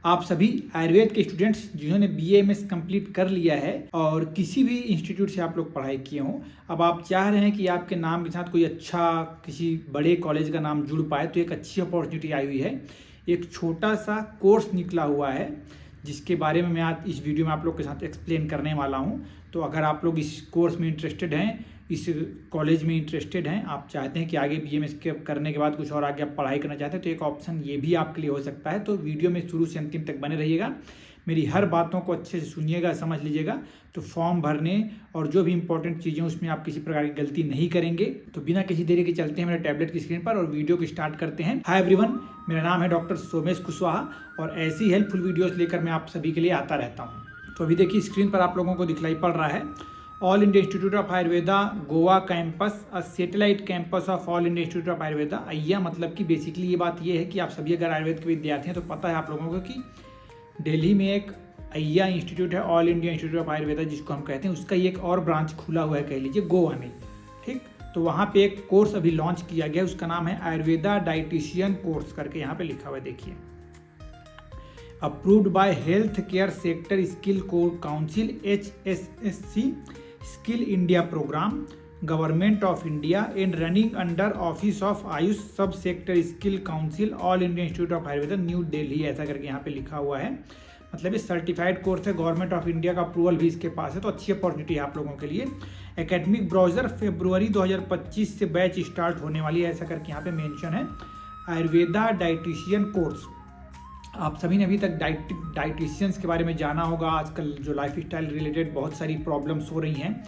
आप सभी आयुर्वेद के स्टूडेंट्स जिन्होंने BA MS कंप्लीट कर लिया है और किसी भी इंस्टीट्यूट से आप लोग पढ़ाई किए हों, अब आप चाह रहे हैं कि आपके नाम के साथ कोई अच्छा किसी बड़े कॉलेज का नाम जुड़ पाए, तो एक अच्छी अपॉर्चुनिटी आई हुई है। एक छोटा सा कोर्स निकला हुआ है जिसके बारे में मैं आज इस वीडियो में आप लोग के साथ एक्सप्लेन करने वाला हूँ। तो अगर आप लोग इस कोर्स में इंटरेस्टेड हैं, इस कॉलेज में इंटरेस्टेड हैं, आप चाहते हैं कि आगे BA MS के करने के बाद कुछ और आगे आप पढ़ाई करना चाहते हैं, तो एक ऑप्शन ये भी आपके लिए हो सकता है। तो वीडियो में शुरू से अंतिम तक बने रहिएगा, मेरी हर बातों को अच्छे से सुनिएगा, समझ लीजिएगा। तो फॉर्म भरने और जो भी इंपॉर्टेंट चीज़ें उसमें आप किसी प्रकार की गलती नहीं करेंगे। तो बिना किसी देरी के चलते हैं मेरे टैबलेट की स्क्रीन पर और वीडियो को स्टार्ट करते हैं। हाय एवरीवन, मेरा नाम है डॉक्टर सोमेश कुशवाहा और ऐसी हेल्पफुल वीडियोस लेकर मैं आप सभी के लिए आता रहता हूँ। तो अभी देखिए स्क्रीन पर आप लोगों को दिखलाई पड़ रहा है all India institute of Ayurveda Goa campus, a satellite campus of all India institute of Ayurveda. अय्या मतलब कि बेसिकली ये बात ये है कि आप सभी अगर आयुर्वेद के विद्यार्थी हैं तो पता है आप लोगों को कि दिल्ली में एक अय्या इंस्टीट्यूट है, all India institute of Ayurveda जिसको हम कहते हैं, उसका ही एक और ब्रांच खुला हुआ है, कह लीजिए गोवा में। ठीक, तो वहाँ पे एक कोर्स अभी लॉन्च किया गया, उसका नाम है आयुर्वेदा डाइटिशियन कोर्स करके यहाँ पे लिखा हुआ है, देखिए। Approved by health care sector skill core council HSSC skill India programme, government of India and running under office of Ayush sub sector skill council, all India institute of Ayurveda new Delhi, ऐसा करके यहाँ पे लिखा हुआ है। मतलब ये सर्टिफाइड कोर्स है, गवर्नमेंट ऑफ इंडिया का अप्रूवल भी इसके पास है, तो अच्छी अपॉर्चुनिटी है आप लोगों के लिए। एकेडमिक ब्राउजर फरवरी 2025 से बैच स्टार्ट होने वाली है, ऐसा करके यहाँ पे मेंशन है। आयुर्वेदा डाइटिशियन कोर्स, आप सभी ने अभी तक डाइटिशियंस के बारे में जाना होगा। आजकल जो लाइफ स्टाइल रिलेटेड बहुत सारी प्रॉब्लम्स हो रही हैं,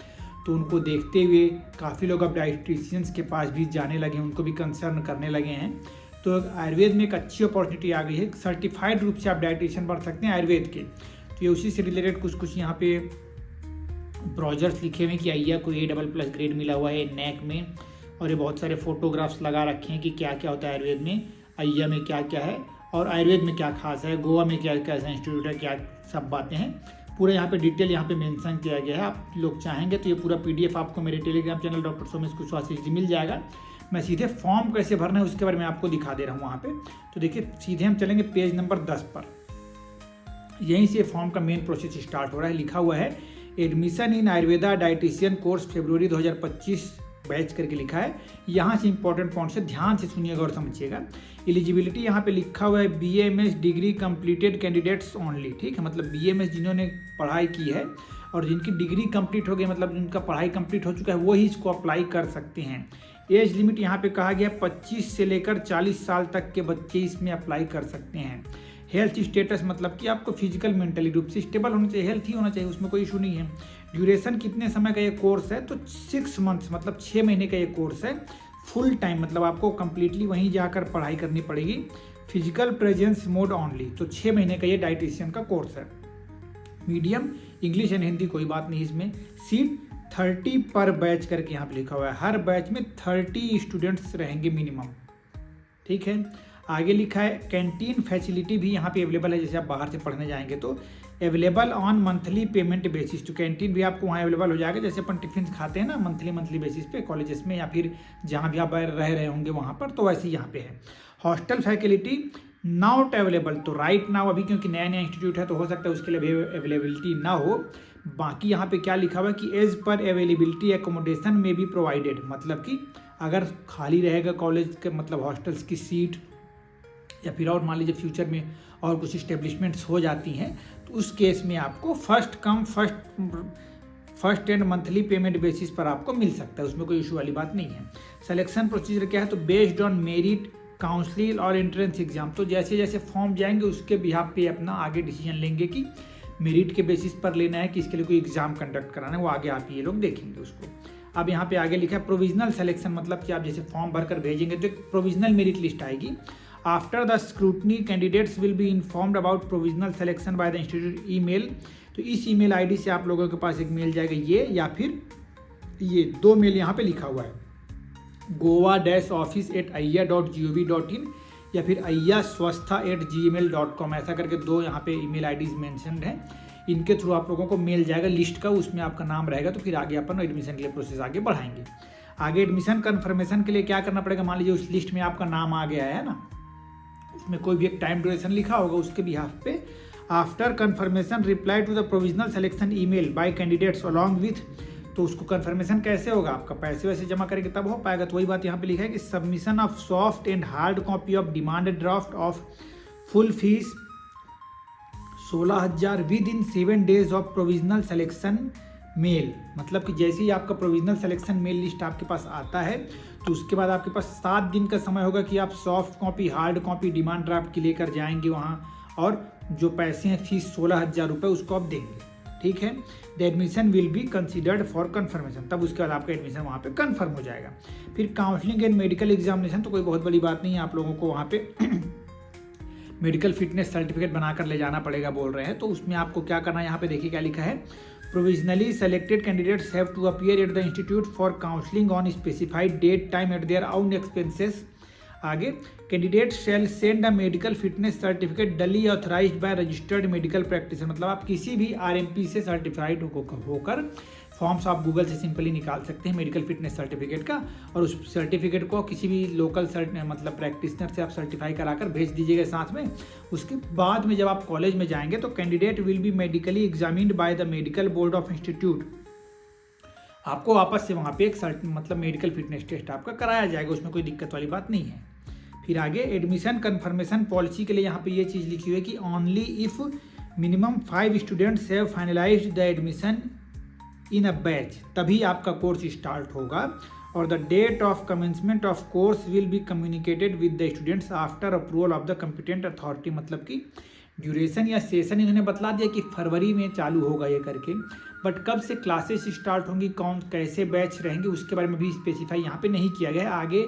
तो उनको देखते हुए काफ़ी लोग अब डाइटिशियंस के पास भी जाने लगे हैं, उनको भी कंसर्न करने लगे हैं। तो आयुर्वेद में एक अच्छी अपॉर्चुनिटी आ गई है, सर्टिफाइड रूप से आप डाइटिशियन बन सकते हैं आयुर्वेद के। तो ये उसी से रिलेटेड कुछ यहाँ पे ब्राउजर्स लिखे हुए हैं कि अय्या को A++ ग्रेड मिला हुआ है NAC में, और ये बहुत सारे फोटोग्राफ्स लगा रखे हैं कि क्या क्या होता है आयुर्वेद में, अय्या में क्या क्या है और आयुर्वेद में क्या खास है, गोवा में क्या कैसा इंस्टीट्यूट है, क्या सब बातें हैं, पूरा यहाँ पे डिटेल यहाँ पे मेंशन किया गया है। आप लोग चाहेंगे तो ये पूरा PDF आपको मेरे Telegram channel doctor Somesh Kushwaha से मिल जाएगा। मैं सीधे फॉर्म कैसे भरना है उसके बारे में आपको दिखा दे रहा हूँ वहाँ पे। तो देखिए सीधे हम चलेंगे पेज नंबर 10 पर, यहीं से फॉर्म का मेन प्रोसेस स्टार्ट हो रहा है। लिखा हुआ है admission in Ayurveda dietitian course February 2025 batch करके लिखा है। यहाँ से इंपॉर्टेंट पॉइंट से ध्यान से सुनिएगा और समझिएगा। एलिजिबिलिटी यहाँ पे लिखा हुआ है BA MS degree completed candidates only. ठीक है, मतलब BA MS जिन्होंने पढ़ाई की है और जिनकी डिग्री कंप्लीट हो गई, मतलब जिनका पढ़ाई कंप्लीट हो चुका है, वो ही इसको अप्लाई कर सकते हैं। एज लिमिट यहाँ पे कहा गया 25 से लेकर 40 साल तक के बच्चे इसमें अप्लाई कर सकते हैं। हेल्थ स्टेटस मतलब कि आपको फिजिकल मेंटली रूप से स्टेबल होना चाहिए, हेल्थ ही होना चाहिए, उसमें कोई इशू नहीं है। ड्यूरेशन कितने समय का ये कोर्स है, तो 6 मंथ्स मतलब 6 महीने का ये कोर्स है। फुल टाइम मतलब आपको कंप्लीटली वहीं जाकर पढ़ाई करनी पड़ेगी। फिजिकल प्रेजेंस मोड ऑनली, तो 6 महीने का ये डाइटिशियन का कोर्स है। मीडियम इंग्लिश एंड हिंदी, कोई बात नहीं इसमें। सीट 30 पर बैच करके यहाँ पे लिखा हुआ है, हर बैच में 30 स्टूडेंट्स रहेंगे मिनिमम। ठीक है, आगे लिखा है कैंटीन फैसिलिटी भी यहाँ पे अवेलेबल है, जैसे आप बाहर से पढ़ने जाएंगे तो available on monthly payment basis. तो कैंटीन भी आपको वहाँ अवेलेबल हो जाएगा, जैसे अपन टिफिन खाते हैं ना मंथली बेसिस पे कॉलेजेस में या फिर जहाँ भी आप रह रहे होंगे वहाँ पर, तो वैसे ही यहाँ पे है। हॉस्टल फैसिलिटी नॉट अवेलेबल, तो राइट नाउ अभी क्योंकि नया नया इंस्टीट्यूट है तो हो सकता है उसके लिए अवेलेबिलिटी ना हो। बाकी यहाँ पे क्या लिखा हुआ है कि एज पर अवेलेबिलिटी एकोमोडेशन में भी प्रोवाइडेड, मतलब कि अगर खाली रहेगा कॉलेज के मतलब हॉस्टल्स की सीट, या फिर और मान लीजिए फ्यूचर में और कुछ इस्टेब्लिशमेंट्स हो जाती हैं, तो उस केस में आपको first and monthly payment basis पर आपको मिल सकता है, उसमें कोई इशू वाली बात नहीं है। सिलेक्शन प्रोसीजर क्या है, तो बेस्ड ऑन मेरिट काउंसिल और एंट्रेंस एग्जाम, तो जैसे जैसे फॉर्म जाएंगे उसके बिहाफ पे अपना आगे डिसीजन लेंगे कि मेरिट के बेसिस पर लेना है कि इसके लिए कोई एग्जाम कंडक्ट कराना है, वो आगे आप ये लोग देखेंगे उसको। अब यहाँ पे आगे लिखा है प्रोविजनल सिलेक्शन, मतलब कि आप जैसे फॉर्म भरकर भेजेंगे तो एक प्रोविजनल मेरिट लिस्ट आएगी। After the scrutiny candidates will be informed about provisional selection by the institute email. तो इस ईमेल आईडी से आप लोगों के पास एक मेल जाएगा ये, या फिर ये 2 मेल यहाँ पे लिखा हुआ है goa-office@ayya.gov.in या फिर ayyaswastha@gmail.com, ऐसा करके 2 यहाँ पे ईमेल आईडीज मेंशन्ड हैं। इनके थ्रू आप लोगों को मेल जाएगा लिस्ट का, उसमें आपका नाम रहेगा, तो फिर आगे अपन एडमिशन के लिए प्रोसेस आगे बढ़ाएंगे। आगे एडमिशन कन्फर्मेशन के लिए क्या करना पड़ेगा, मान लीजिए उस लिस्ट में आपका नाम आ गया है ना, उसमें कोई भी एक टाइम ड्यूरेशन लिखा होगा उसके बिहाफ पे। After confirmation reply to the provisional selection email by candidates along with, तो उसको कन्फर्मेशन कैसे होगा, आपका पैसे वैसे जमा करेंगे तब हो पाएगा। तो वही बात यहाँ पे लिखा है कि submission of soft and hard copy of demanded draft of full fees 16,000 within 7 days of provisional selection mail. मतलब कि जैसे ही आपका प्रोविजनल सिलेक्शन मेल लिस्ट आपके पास आता है तो उसके बाद आपके पास 7 दिन का समय होगा कि आप soft copy, hard copy, demand draft की लेकर जाएंगे वहाँ, और जो पैसे हैं फीस 16,000 रुपये उसको आप देंगे। ठीक है, the admission will be considered for conformation, तब उसके बाद आपका एडमिशन वहाँ पे कन्फर्म हो जाएगा। फिर काउंसलिंग एंड मेडिकल एग्जामिनेशन, तो कोई बहुत बड़ी बात नहीं है, आप लोगों को वहाँ पे मेडिकल फिटनेस सर्टिफिकेट बनाकर ले जाना पड़ेगा बोल रहे हैं। तो उसमें आपको क्या करना है, यहाँ पे देखिए क्या लिखा है, provisionally selected candidates have to appear at the institute for counselling on specified date time at their own expenses. आगे, candidate shall send a medical fitness certificate duly authorised by registered medical practitioner, मतलब आप किसी भी RMP से certified होकर forms आप Google से simply निकाल सकते हैं मेडिकल फिटनेस सर्टिफिकेट का, और उस सर्टिफिकेट को किसी भी लोकल मतलब प्रैक्टिशनर से आप सर्टिफाई कराकर भेज दीजिएगा साथ में। उसके बाद में जब आप कॉलेज में जाएंगे तो candidate will be medically examined by the medical board of institute, आपको वापस से वहाँ पे एक मतलब मेडिकल फिटनेस टेस्ट आपका कराया जाएगा, उसमें कोई दिक्कत वाली बात नहीं है। फिर आगे, एडमिशन कन्फर्मेशन पॉलिसी के लिए यहाँ पे ये चीज़ लिखी हुई है कि only if minimum 5 students have finalised the admission in a batch, तभी आपका कोर्स स्टार्ट होगा, और the date of commencement of course will be communicated with the students after approval of the competent authority. मतलब कि duration या session इन्होंने बतला दिया कि फरवरी में चालू होगा ये करके, बट कब से क्लासेस स्टार्ट होंगी, कौन कैसे बैच रहेंगे, उसके बारे में भी स्पेसिफाई यहाँ पे नहीं किया गया है। आगे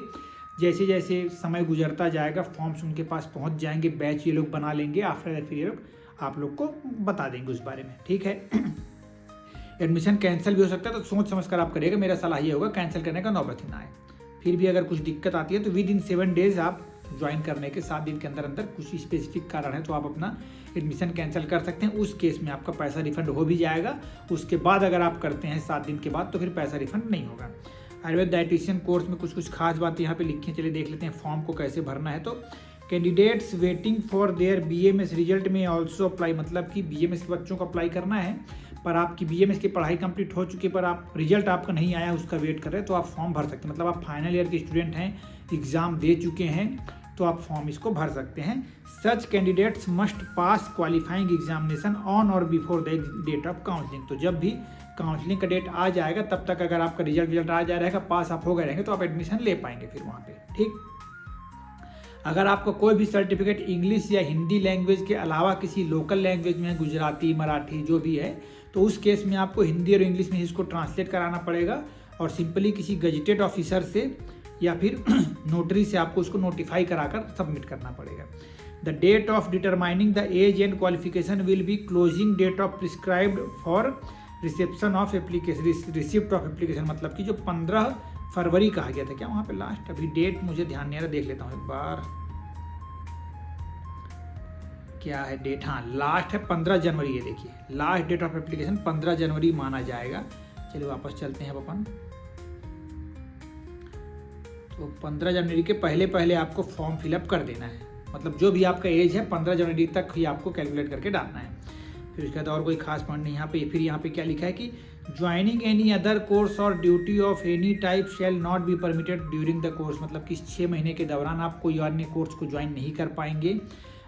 जैसे जैसे समय गुजरता जाएगा, फॉर्म्स उनके पास पहुँच जाएंगे, बैच ये लोग बना लेंगे, आफ्टर दैट फिर ये लोग आप लोग को बता देंगे उस बारे में। ठीक है, एडमिशन कैंसिल भी हो सकता है, तो सोच समझ कर आप करिएगा, मेरा सलाह ये होगा कैंसिल करने का नौबत ही ना आए। फिर भी अगर कुछ दिक्कत आती है तो विद इन 7 days आप ज्वाइन करने के 7 दिन के अंदर अंदर कुछ स्पेसिफिक कारण है तो आप अपना एडमिशन कैंसिल कर सकते हैं। उस केस में आपका पैसा रिफंड हो भी जाएगा। उसके बाद अगर आप करते हैं 7 दिन के बाद तो फिर पैसा रिफंड नहीं होगा। आयुर्वेद डाइटिशियन कोर्स में कुछ खास बातें यहाँ पे लिखी हैं, चलिए देख लेते हैं फॉर्म को कैसे भरना है। तो candidates waiting for their BMS result में ऑल्सो अप्लाई, मतलब कि BMS के बच्चों को अप्लाई करना है, पर आपकी BMS की पढ़ाई कंप्लीट हो चुकी है पर आप रिजल्ट आपका नहीं आया उसका वेट कर रहे हैं तो आप फॉर्म भर सकते हैं। मतलब आप फाइनल ईयर के स्टूडेंट हैं, एग्ज़ाम दे चुके हैं तो आप फॉर्म इसको भर सकते हैं। Such candidates must pass qualifying examination on or before the date of counselling, तो जब भी काउंसलिंग का डेट आ जाएगा तब तक अगर आपका रिजल्ट आ जा रहेगा, पास आप हो गए रहेंगे तो आप एडमिशन ले पाएंगे फिर वहाँ पे। ठीक, अगर आपको कोई भी सर्टिफिकेट इंग्लिश या हिंदी लैंग्वेज के अलावा किसी लोकल लैंग्वेज में है, गुजराती, मराठी जो भी है, तो उस केस में आपको हिंदी और इंग्लिश में इसको ट्रांसलेट कराना पड़ेगा और सिंपली किसी गजेटेड ऑफिसर से या फिर नोटरी से आपको उसको नोटिफाई कराकर सबमिट करना पड़ेगा। The date of determining the age and qualification will be closing date of prescribed for reception of application, receipt of application, मतलब कि जो 15 फरवरी कहा गया था क्या वहाँ पे लास्ट, अभी डेट मुझे ध्यान नहीं आ रहा, देख लेता हूँ एक बार क्या है डेट। हाँ, लास्ट है 15 जनवरी, ये देखिए लास्ट डेट ऑफ एप्लीकेशन 15 जनवरी माना जाएगा। चलिए वापस चलते हैं अपन। तो 15 जनवरी के पहले आपको फॉर्म फिलअप कर देना है, मतलब जो भी आपका एज है 15 जनवरी तक ही आपको कैलकुलेट करके डालना है। फिर उसके बाद और कोई खास पॉइंट नहीं यहाँ पे। फिर यहाँ पे क्या लिखा है कि ज्वाइनिंग एनी अदर कोर्स और duty of any type shall not be permitted during the course, मतलब कि 6 महीने के दौरान आप कोई अन्य कोर्स को ज्वाइन नहीं कर पाएंगे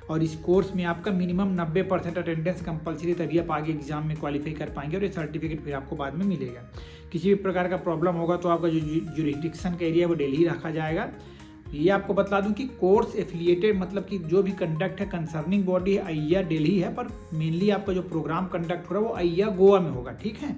और इस कोर्स में आपका मिनिमम 90% अटेंडेंस कंपलसरी, तभी आप आगे एग्जाम में क्वालिफाई कर पाएंगे और ये सर्टिफिकेट फिर आपको बाद में मिलेगा। किसी भी प्रकार का प्रॉब्लम होगा तो आपका जो जुरिस्डिक्शन का एरिया वो दिल्ली रखा जाएगा। ये आपको बता दूं कि कोर्स एफिलिएटेड, मतलब कि जो भी कंडक्ट है कंसर्निंग बॉडी है अय्या दिल्ली है, पर मेनली आपका जो प्रोग्राम कंडक्ट हो रहा है वो अय्या गोवा में होगा। ठीक है,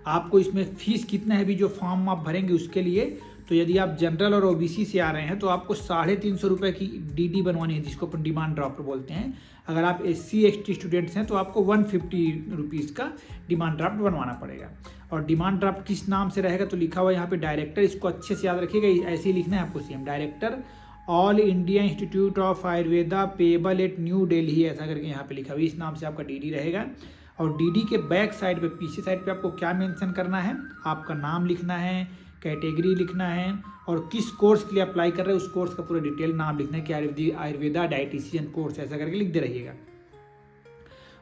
आपको इसमें फीस कितना है भी जो फॉर्म आप भरेंगे उसके लिए, तो यदि आप जनरल और ओबीसी से आ रहे हैं तो आपको 350 रुपये की डीडी बनवानी है, जिसको अपन डिमांड ड्राफ्ट बोलते हैं। अगर आप SC/ST स्टूडेंट्स हैं तो आपको 150 रुपीज़ का डिमांड ड्राफ्ट बनवाना पड़ेगा। और डिमांड ड्राफ्ट किस नाम से रहेगा तो लिखा हुआ है यहाँ पे डायरेक्टर, इसको अच्छे से याद रखिएगा, ऐसे ही लिखना है आपको same, director all India institute of Ayurveda payable eight new Delhi, ऐसा करके यहाँ पे लिखा हुआ है, इस नाम से आपका DD रहेगा। और DD के बैक साइड पे, पीछे साइड पे आपको क्या मेंशन करना है, आपका नाम लिखना है, कैटेगरी लिखना है और किस कोर्स के लिए अप्लाई कर रहे हैं उस कोर्स का पूरा डिटेल नाम लिखना है कि आयुर्वेदा डाइटिशियन कोर्स ऐसा करके लिख दे रहिएगा।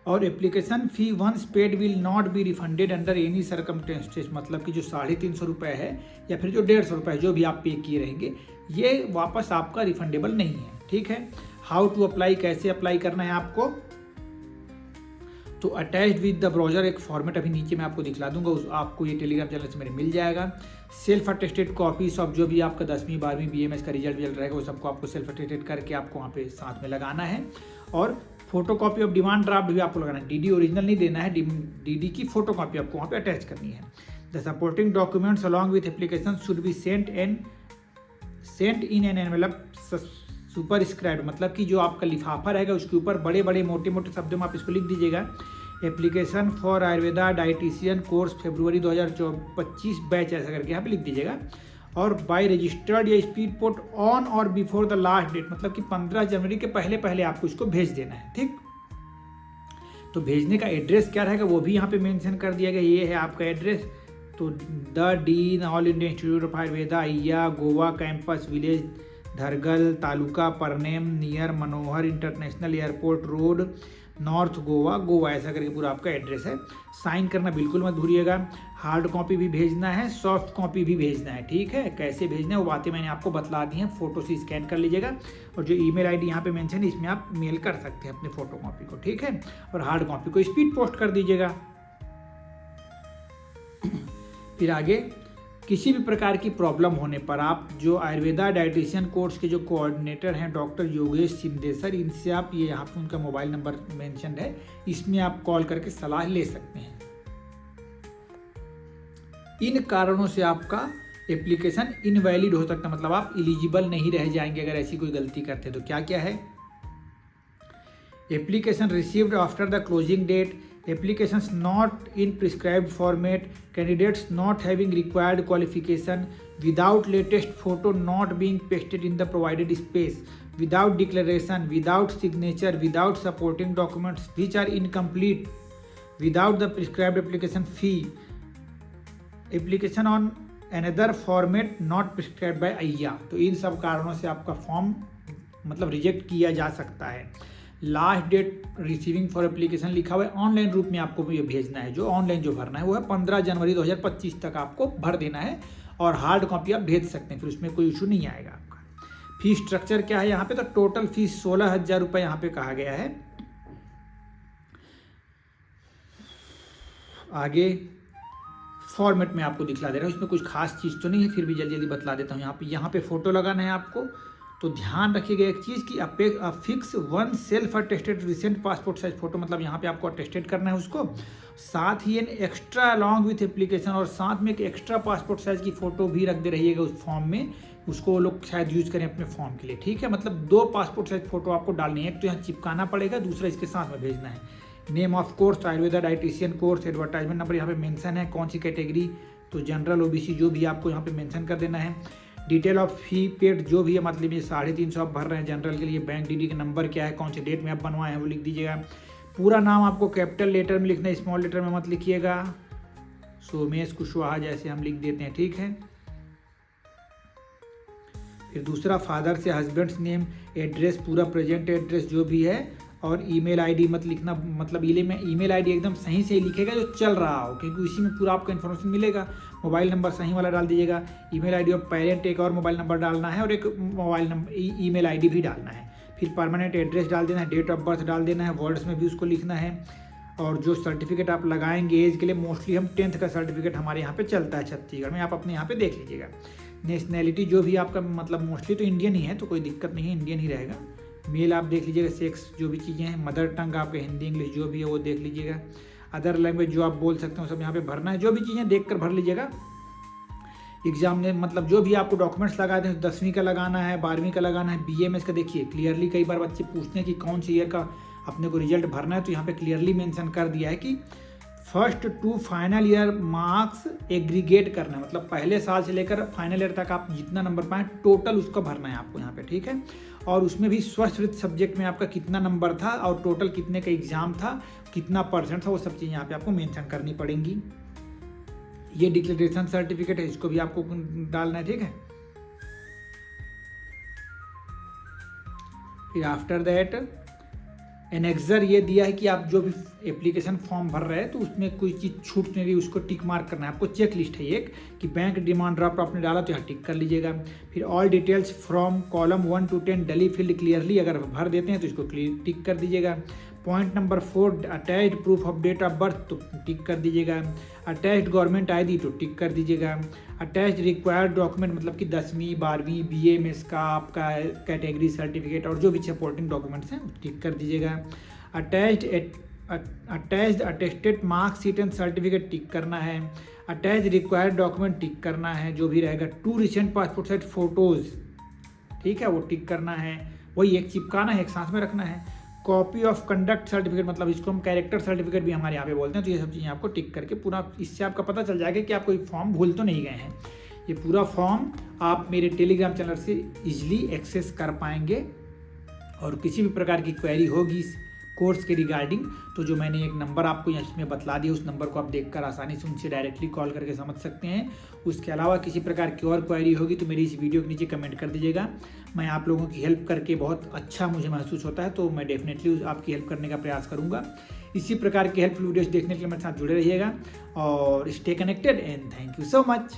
और application fee once paid will not be refunded under any circumstances, मतलब कि जो 350 रुपये है या फिर जो 150 रुपये जो भी आप पे किए रहेंगे ये वापस आपका रिफंडेबल नहीं है, ठीक है। हाउ टू अप्लाई, कैसे अप्लाई करना है आपको, तो अटैच्ड विद द ब्राउजर एक फॉर्मेट अभी नीचे मैं आपको दिखला दूंगा, आपको ये टेलीग्राम चैनल से मेरे मिल जाएगा। सेल्फ अटेस्टेड कॉपीज ऑफ जो भी आपका 10वीं 12वीं BMS का रिजल्ट रहेगा वो सबको आपको सेल्फ अटेस्टेड करके आपको वहाँ पे साथ में लगाना है। और photo copy of demand draft भी आपको लगाना है, DD ओरिजिनल नहीं देना है, DD की फोटो कॉपी आपको वहाँ पे अटैच करनी है। The supporting documents along with application should be sent in an envelope superscribed, मतलब कि जो आपका लिफाफा रहेगा उसके ऊपर बड़े बड़े मोटे मोटे शब्दों में आप इसको लिख दीजिएगा, application for Ayurveda dietitian course February 2025 batch ऐसा करके यहाँ पे लिख दीजिएगा। और बाय रजिस्टर्ड या speed post on or before the last date, मतलब कि 15 जनवरी के पहले आपको इसको भेज देना है, ठीक। तो भेजने का एड्रेस क्या रहेगा वो भी यहाँ पे मेंशन कर दिया गया, ये है आपका एड्रेस। तो the dean all India institute of Ayurveda अय्या Goa campus village Dhargal taluka Pernem near Manohar international airport road north Goa ऐसा करके पूरा आपका एड्रेस है। साइन करना बिल्कुल मत भूलिएगा। हार्ड कॉपी भी भेजना है, सॉफ्ट कॉपी भी भेजना है, ठीक है। कैसे भेजना है वो बातें मैंने आपको बतला दी हैं, फोटो से स्कैन कर लीजिएगा और जो ईमेल आईडी यहाँ पे मेंशन है इसमें आप मेल कर सकते हैं अपने फोटो कॉपी को, ठीक है। और हार्ड कॉपी को स्पीड पोस्ट कर दीजिएगा। फिर आगे किसी भी प्रकार की प्रॉब्लम होने पर आप जो आयुर्वेदा डाइटिशियन कोर्स के जो कोऑर्डिनेटर हैं डॉक्टर योगेश सिंदेसर, इनसे आप ये यहाँ पे उनका मोबाइल नंबर मेंशन है, इसमें आप कॉल करके सलाह ले सकते हैं। इन कारणों से आपका एप्लीकेशन इनवैलिड हो सकता है, मतलब आप एलिजिबल नहीं रह जाएंगे अगर ऐसी कोई गलती करते तो। क्या क्या है, application received after the closing date, applications not in prescribed format, candidates not having required qualification, without latest photo not being pasted in the provided space, without declaration, without signature, without supporting documents which are incomplete, without the prescribed application fee, application on another format not prescribed by अय्या। तो इन सब कारणों से आपका form मतलब reject किया जा सकता है। Last date receiving for application लिखा हुआ है, ऑनलाइन रूप में आपको ये भेजना है, जो ऑनलाइन जो भरना है वो है 15 जनवरी 2025 तक आपको भर देना है और हार्ड कॉपी आप भेज सकते हैं, फिर उसमें कोई इशू नहीं आएगा आपका। फीस स्ट्रक्चर क्या है यहाँ पे, तो टोटल फीस 16,000 रुपये यहाँ पे कहा गया है। आगे फॉर्मेट में आपको दिखला दे रहा हूँ, इसमें कुछ खास चीज़ तो नहीं है, फिर भी जल्दी जल्दी बतला देता हूँ। यहाँ पे फोटो लगाना है आपको, तो ध्यान रखिएगा एक चीज़ कि affix one self attested recent passport size photo, मतलब यहाँ पे आपको अटेस्टेड करना है उसको, साथ ही an extra along with application, और साथ में एक एक्स्ट्रा पासपोर्ट साइज की फ़ोटो भी रख दे रहिएगा उस फॉर्म में, उसको वो लोग शायद यूज़ करें अपने फॉर्म के लिए, ठीक है। मतलब 2 पासपोर्ट साइज फोटो आपको डालनी है, एक तो यहाँ चिपकाना पड़ेगा, दूसरा इसके साथ में भेजना है। Name of course Ayurveda dietitian course, advertisement number यहाँ पे मेंशन है, कौन सी कैटेगरी, तो जनरल OBC जो भी आपको यहाँ पे मेंशन कर देना है। डिटेल ऑफ फी पेड जो भी है, मतलब ये 350 आप भर रहे हैं जनरल के लिए, बैंक DD का नंबर क्या है, कौन से डेट में आप बनवाए हैं वो लिख दीजिएगा। पूरा नाम आपको कैपिटल लेटर में लिखना है, स्मॉल लेटर में मत लिखिएगा, सोमेश कुशवाहा जैसे हम लिख देते हैं, ठीक है। फिर दूसरा फादर से हस्बैंड्स नेम, एड्रेस पूरा प्रेजेंट एड्रेस जो भी है, और ईमेल आईडी मत लिखना, मतलब ईमेल आईडी एकदम सही से ही लिखेगा जो चल रहा हो, क्योंकि उसी में पूरा आपका इन्फॉर्मेशन मिलेगा। मोबाइल नंबर सही वाला डाल दीजिएगा। ईमेल आईडी ऑफ पेरेंट एक और मोबाइल नंबर डालना है और एक मोबाइल नंबर ईमेल आईडी भी डालना है। फिर परमानेंट एड्रेस डाल देना है, डेट ऑफ बर्थ डाल देना है, वर्ड्स में भी उसको लिखना है। और जो सर्टिफिकेट आप लगाएंगे एज के लिए, मोस्टली हम 10th का सर्टिफिकेट हमारे यहाँ पे चलता है छत्तीसगढ़ में, आप अपने यहाँ पे देख लीजिएगा। नेशनैलिटी जो भी आपका, मतलब मोस्टली तो इंडियन ही है, तो कोई दिक्कत नहीं है, इंडियन ही रहेगा। मेल आप देख लीजिएगा, सेक्स जो भी चीज़ें हैं, मदर टंग आपका हिंदी इंग्लिश जो भी है वो देख लीजिएगा। अदर लैंग्वेज जो आप बोल सकते हो सब यहाँ पे भरना है, जो भी चीज़ें देख कर भर लीजिएगा। एग्जाम में मतलब जो भी आपको डॉक्यूमेंट्स लगा दें, 10वीं का लगाना है, 12वीं का लगाना है, BMS का देखिए क्लियरली, कई बार बच्चे पूछते हैं कि कौन सी ईयर का अपने को रिजल्ट भरना है, तो यहाँ पे क्लियरली मेंशन कर दिया है कि first to final year marks aggregate करना है, मतलब पहले साल से लेकर फाइनल ईयर तक आप जितना नंबर पाएँ टोटल उसका भरना है आपको यहाँ पे, ठीक है। और उसमें भी स्वस्थ सब्जेक्ट में आपका कितना नंबर था और टोटल कितने का एग्जाम था, कितना % था, वो सब चीज़ यहाँ पे आपको मेंशन करनी पड़ेंगी। ये डिक्लेरेशन सर्टिफिकेट है, इसको भी आपको डालना है, ठीक है। फिर आफ्टर दैट एनेक्सर ये दिया है कि आप जो भी एप्लीकेशन फॉर्म भर रहे हैं तो उसमें कोई चीज़ छूट नहीं रही, उसको टिक मार्क करना है आपको। चेक लिस्ट है एक कि बैंक डिमांड ड्राफ्ट आपने डाला तो यहाँ टिक कर लीजिएगा। फिर all details from column 1 to 10 डली फील्ड क्लियरली अगर भर देते हैं तो इसको टिक कर दीजिएगा। Point number 4 attached proof of date of birth तो टिक कर दीजिएगा। अटैच्ड गवर्नमेंट आईडी तो टिक कर दीजिएगा। अटैच्ड रिक्वायर्ड डॉक्यूमेंट मतलब कि 10वीं 12वीं BA का आपका कैटेगरी सर्टिफिकेट और जो भी सपोर्टिंग डॉक्यूमेंट्स हैं टिक कर दीजिएगा। Attached attested marksheet and certificate tick करना है। अटैच्ड रिक्वायर्ड डॉक्यूमेंट टिक करना है जो भी रहेगा। 2 रिसेंट पासपोर्ट साइज फोटोज़, ठीक है, वो टिक करना है। वही एक चिपकाना है, एक साथ में रखना है। कॉपी ऑफ कंडक्ट सर्टिफिकेट मतलब इसको हम कैरेक्टर सर्टिफिकेट भी हमारे यहाँ पे बोलते हैं। तो ये सब चीज़ें आपको टिक करके पूरा, इससे आपका पता चल जाएगा कि आप कोई फॉर्म भूल तो नहीं गए हैं। ये पूरा फॉर्म आप मेरे टेलीग्राम चैनल से इजीली एक्सेस कर पाएंगे। और किसी भी प्रकार की क्वेरी होगी इस कोर्स के रिगार्डिंग तो जो मैंने एक नंबर आपको इसमें बतला दिया उस नंबर को आप देखकर आसानी से उनसे डायरेक्टली कॉल करके समझ सकते हैं। उसके अलावा किसी प्रकार की और क्वेरी होगी तो मेरी इस वीडियो के नीचे कमेंट कर दीजिएगा। मैं आप लोगों की हेल्प करके बहुत अच्छा मुझे महसूस होता है, तो मैं डेफिनेटली आपकी हेल्प करने का प्रयास करूँगा। इसी प्रकार के हेल्पफुल वीडियोज़ देखने के लिए मेरे साथ जुड़े रहिएगा और stay connected and thank you so much.